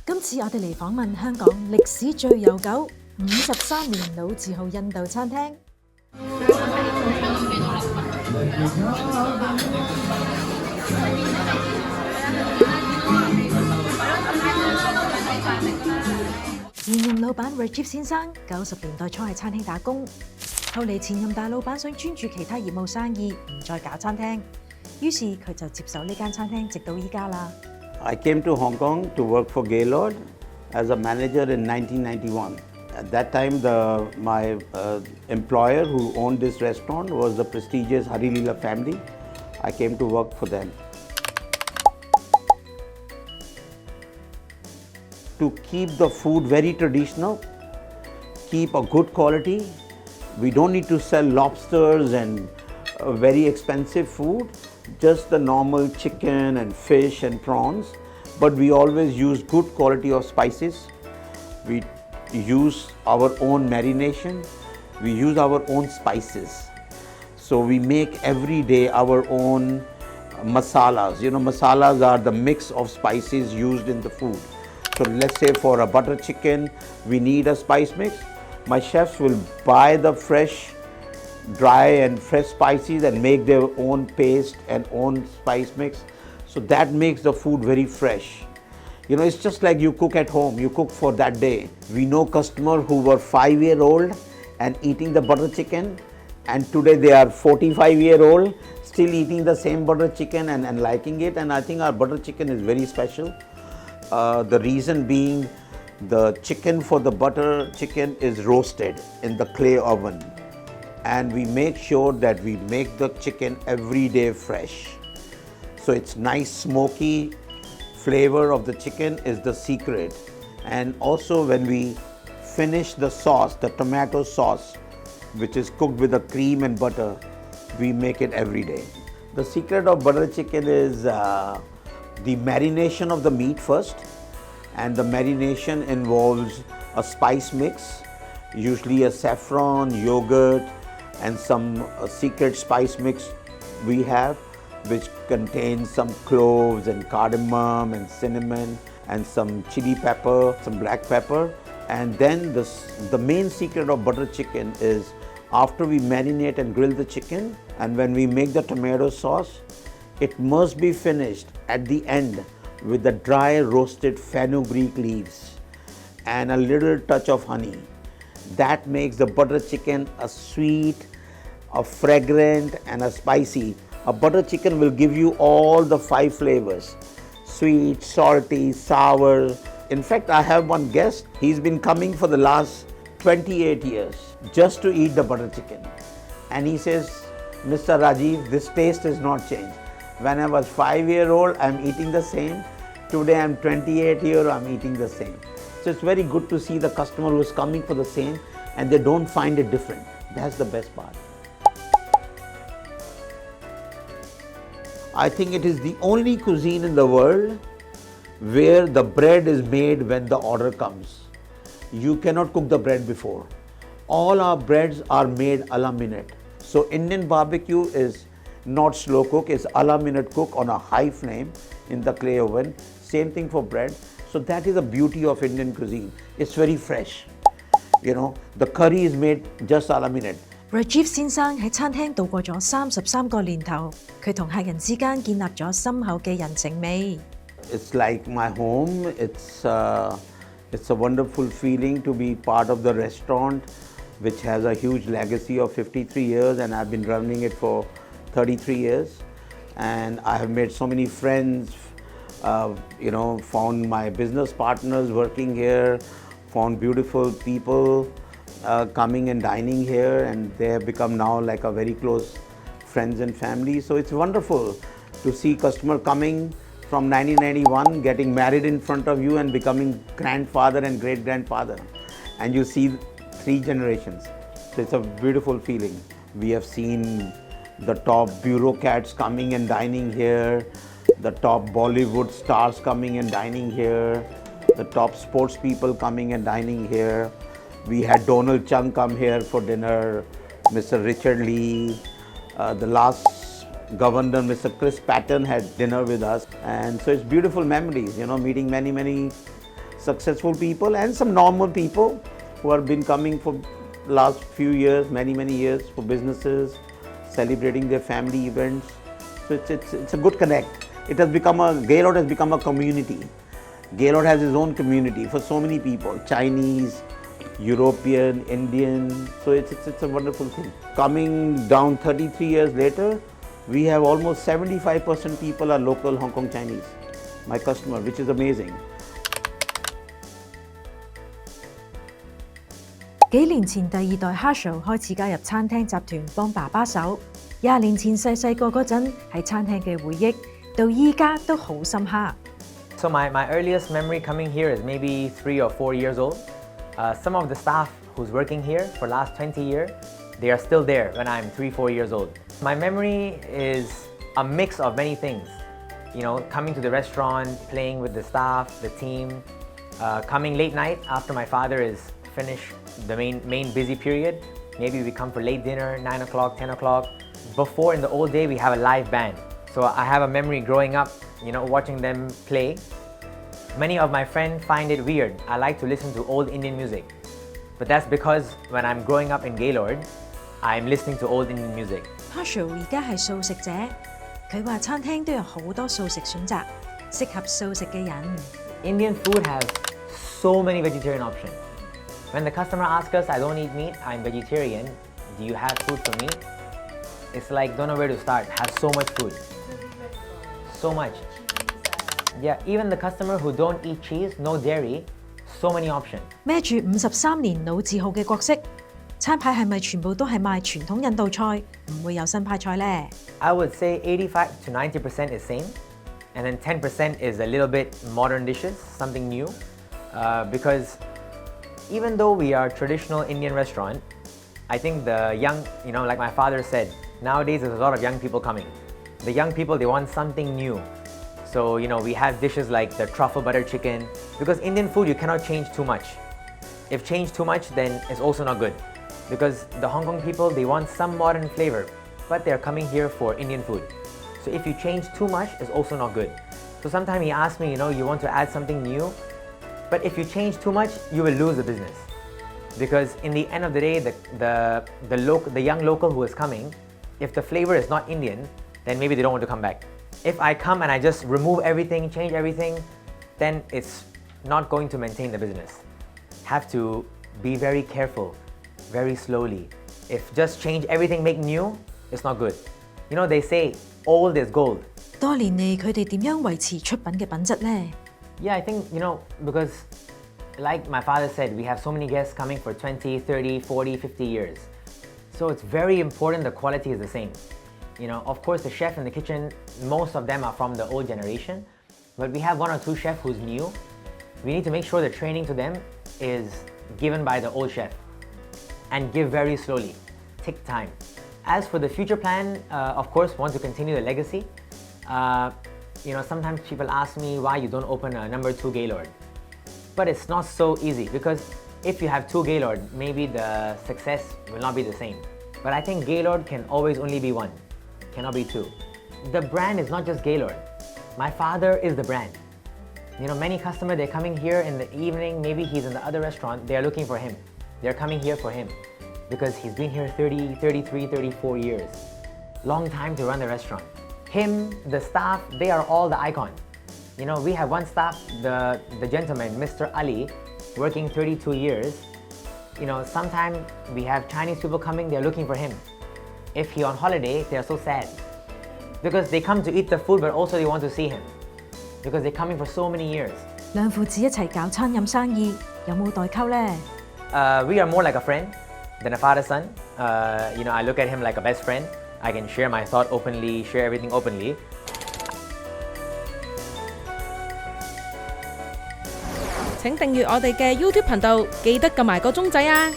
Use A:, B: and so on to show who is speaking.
A: 今次我哋嚟訪問香港歷史最悠久53年老字號印度餐廳。現任老闆 Vera Gee 先生90年代初喺餐廳打工，後嚟前任大老闆想專注其他業務生意，唔再搞餐廳，於是佢就接手呢間餐廳，直到依家啦。
B: I came to Hong Kong to work for Gaylord as a manager in 1991. At that time, my employer who owned this restaurant was the prestigious Hari Leela family. I came to work for them. To keep the food very traditional, keep a good quality. We don't need to sell lobsters and very expensive food, just the normal chicken and fish and prawns. But we always use good quality of spices. We use our own marination. We use our own spices. So we make every day our own masalas. You know, masalas are the mix of spices used in the food. So let's say for a butter chicken, we need a spice mix. My chefs will buy the fresh, dry and fresh spices and make their own paste and own spice mix. So that makes the food very fresh. You know, it's just like you cook at home, you cook for that day. We know customers who were 5-year-old and eating the butter chicken, and today they are 45-year-old still eating the same butter chicken and liking it. And I think our butter chicken is very special. The reason being, the chicken for the butter chicken is roasted in the clay oven, and we make sure that we make the chicken every day fresh. So it's nice smoky flavor of the chicken is the secret. And also when we finish the sauce, the tomato sauce, which is cooked with the cream and butter, we make it every day. The secret of butter chicken is the marination of the meat first, and the marination involves a spice mix, usually a saffron, yogurt, and some secret spice mix we have, which contains some cloves and cardamom and cinnamon and some chili pepper, some black pepper. And then the main secret of butter chicken is after we marinate and grill the chicken, and when we make the tomato sauce, it must be finished at the end with the dry roasted fenugreek leaves and a little touch of honey. That makes the butter chicken a sweet, a fragrant and a spicy. A butter chicken will give you all the 5 flavors: sweet, salty, sour. In fact, I have one guest, he's been coming for the last 28 years just to eat the butter chicken. And he says, Mr. Rajiv, this taste has not changed. When I was 5-year-old, I'm eating the same. Today I'm 28-year-old, I'm eating the same. So it's very good to see the customer who's coming for the same and they don't find it different. That's the best part. I think it is the only cuisine in the world where the bread is made when the order comes. You cannot cook the bread before. All our breads are made a la minute. So Indian barbecue is not slow cook, it's a la minute cook on a high flame in the clay oven. Same thing for bread. So that is the beauty of Indian cuisine. It's very fresh. You know, the curry is made just a la minute.
A: Vera Gee 先生喺餐廳度過咗33個年頭，佢同客人之間建立咗深厚嘅人情味。
B: It's like my home. It's a wonderful feeling to be part of the restaurant, which has a huge legacy of 53 years, and I've been running it for 33 years. And I have made so many friends, found my business partners working here, found beautiful people coming and dining here, and they have become now like a very close friends and family. So it's wonderful to see customer coming from 1991, getting married in front of you and becoming grandfather and great-grandfather. And you see 3 generations. So it's a beautiful feeling. We have seen the top bureaucrats coming and dining here, the top Bollywood stars coming and dining here, the top sports people coming and dining here. We had Donald Chung come here for dinner, Mr. Richard Lee, the last governor, Mr. Chris Patton, had dinner with us. And so it's beautiful memories, meeting many successful people and some normal people who have been coming for last few years, many years for businesses, celebrating their family events. So it's a good connect. Gaylord has become a community. Gaylord has its own community for so many people, Chinese, European, Indian. So it's a wonderful thing. Coming down 33 years later, we have almost 75% people are local Hong Kong Chinese, my customer, which is amazing.
A: 幾年前第二代 Herschel 開始加入餐廳集團幫爸爸手，20年前細個嗰陣喺餐廳嘅回憶，到依家都好深刻。
C: So my earliest memory coming here is maybe 3 or 4 years old. Some of the staff who's working here for last 20 years, they are still there when I'm 3-4 years old. My memory is a mix of many things. You know, coming to the restaurant, playing with the staff, the team, coming late night after my father is finished the main busy period. Maybe we come for late dinner, 9 o'clock, 10 o'clock. Before in the old day, we have a live band. So I have a memory growing up, you know, watching them play. Many of my friends find it weird. I like to listen to old Indian music. But that's because when I'm growing up in Gaylord, I'm listening to old Indian music.
A: Herschel 而家係素食者，佢話餐廳都有好多素食選擇，適合素食嘅人。
C: Indian food has so many vegetarian options. When the customer asks us, I don't eat meat, I'm vegetarian, do you have food for me? It's like, don't know where to start, has so much food. So much. Yeah, even the customer who don't eat cheese, no dairy, so many options.
A: 孭住53年老字號嘅角色，餐牌係咪全部都係賣傳統印度菜，唔會有新派菜呢？
C: I would say 85 to 90% is same, and then 10% is a little bit modern dishes, something new. Because even though we are a traditional Indian restaurant, I think the young, you know, like my father said, nowadays there's a lot of young people coming. The young people, they want something new. So, you know, we have dishes like the truffle butter chicken. Because Indian food, you cannot change too much. If change too much, then it's also not good. Because the Hong Kong people, they want some modern flavor, but they're coming here for Indian food. So if you change too much, it's also not good. So sometimes he asks me, you know, you want to add something new, but if you change too much, you will lose the business. Because in the end of the day, the young local who is coming, if the flavor is not Indian, then maybe they don't want to come back. If I come and I just remove everything, change everything, then it's not going to maintain the business. Have to be very careful, very slowly. If just change everything, make new, it's not good. You know, they say old is gold.
A: 多年嚟，佢哋點樣維持出品嘅品質呢？
C: Yeah, I think, you know, because like my father said, we have so many guests coming for 20, 30, 40, 50 years. So it's very important the quality is the same. You know, of course, the chef in the kitchen, most of them are from the old generation, but we have 1 or 2 chefs who's new. We need to make sure the training to them is given by the old chef and give very slowly, take time. As for the future plan, of course, want to continue the legacy. You know, sometimes people ask me why you don't open a number 2 Gaylord. But it's not so easy because if you have 2 Gaylord, maybe the success will not be the same. But I think Gaylord can always only be 1, cannot be 2. The brand is not just Gaylord. My father is the brand. You know, many customers, they're coming here in the evening, maybe he's in the other restaurant, they're looking for him. They're coming here for him because he's been here 30, 33, 34 years. Long time to run the restaurant. Him, the staff, they are all the icon. You know, we have one staff, the gentleman, Mr. Ali, working 32 years. You know, sometimes we have Chinese people coming, they're looking for him. If he's on holiday, they're so sad. Because they come to eat the food, but also they want to see him. Because they're coming for so many years.
A: 兩父子一齊搞餐飲生意，有冇代溝呢？
C: We are more like a friend than a father-son. You know, I look at him like a best friend. I can share my thought openly, share everything openly.
D: 請訂閱我哋嘅 YouTube 頻道，記得撳埋個鐘仔啊！